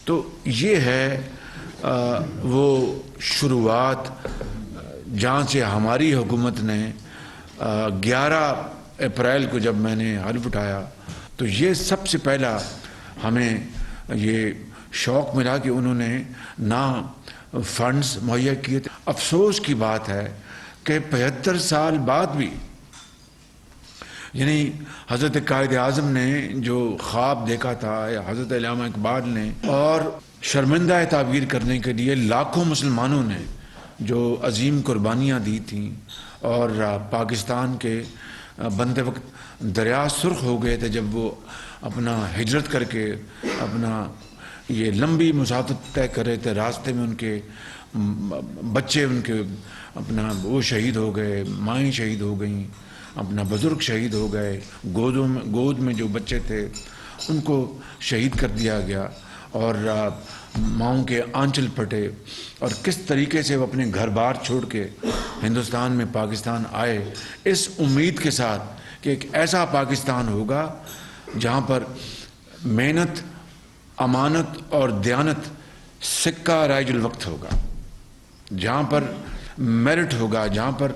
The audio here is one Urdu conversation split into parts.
تو یہ ہے وہ شروعات جہاں سے ہماری حکومت نے 11 اپریل کو جب میں نے حلف اٹھایا تو یہ سب سے پہلا ہمیں یہ شوق ملا کہ انہوں نے نہ فنڈز مہیا کیے تھے۔ افسوس کی بات ہے کہ 75 سال بعد بھی یعنی حضرت قائد اعظم نے جو خواب دیکھا تھا یا حضرت علامہ اقبال نے اور شرمندہ تعبیر کرنے کے لیے لاکھوں مسلمانوں نے جو عظیم قربانیاں دی تھیں اور پاکستان کے بندے وقت دریا سرخ ہو گئے تھے جب وہ اپنا ہجرت کر کے اپنا یہ لمبی مسافت طے کر رہے تھے، راستے میں ان کے بچے ان کے اپنا وہ شہید ہو گئے، مائیں شہید ہو گئیں، اپنا بزرگ شہید ہو گئے، گود میں جو بچے تھے ان کو شہید کر دیا گیا اور ماؤں کے آنچل پھٹے، اور کس طریقے سے وہ اپنے گھر بار چھوڑ کے ہندوستان میں پاکستان آئے اس امید کے ساتھ کہ ایک ایسا پاکستان ہوگا جہاں پر محنت، امانت اور دیانت سکہ رائج الوقت ہوگا، جہاں پر میرٹ ہوگا، جہاں پر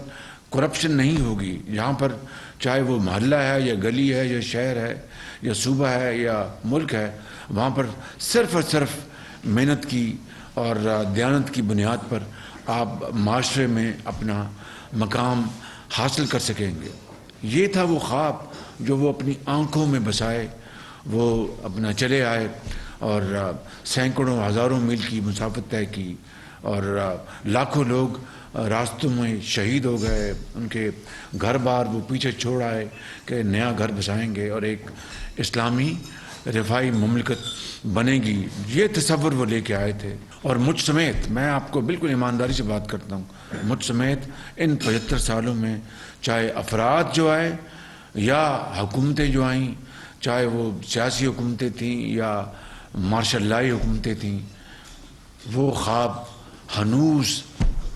کرپشن نہیں ہوگی، جہاں پر چاہے وہ محلہ ہے یا گلی ہے یا شہر ہے یا صوبہ ہے یا ملک ہے، وہاں پر صرف اور صرف محنت کی اور دیانت کی بنیاد پر آپ معاشرے میں اپنا مقام حاصل کر سکیں گے۔ یہ تھا وہ خواب جو وہ اپنی آنکھوں میں بسائے، وہ اپنا چلے آئے اور سینکڑوں ہزاروں میل کی مسافت طے کی اور لاکھوں لوگ راستوں میں شہید ہو گئے، ان کے گھر بار وہ پیچھے چھوڑ آئے کہ نیا گھر بسائیں گے اور ایک اسلامی رفاہی مملکت بنے گی، یہ تصور وہ لے کے آئے تھے۔ اور مجھ سمیت، میں آپ کو بالکل ایمانداری سے بات کرتا ہوں، مجھ سمیت ان 75 سالوں میں چاہے افراد جو آئے یا حکومتیں جو آئیں، چاہے وہ سیاسی حکومتیں تھیں یا مارشل لائی حکومتیں تھیں، وہ خواب ہنوز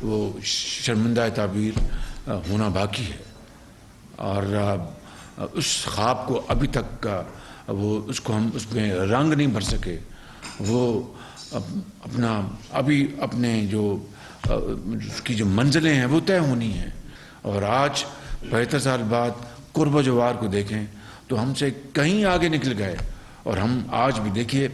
وہ شرمندہ تعبیر ہونا باقی ہے، اور اس خواب کو ابھی تک وہ اس کو ہم اس میں رنگ نہیں بھر سکے، وہ اپنا ابھی اپنے جو اس کی جو منزلیں ہیں وہ طے ہونی ہیں۔ اور آج 75 سال بعد قرب و جوار کو دیکھیں تو ہم سے کہیں آگے نکل گئے، اور ہم آج بھی دیکھیے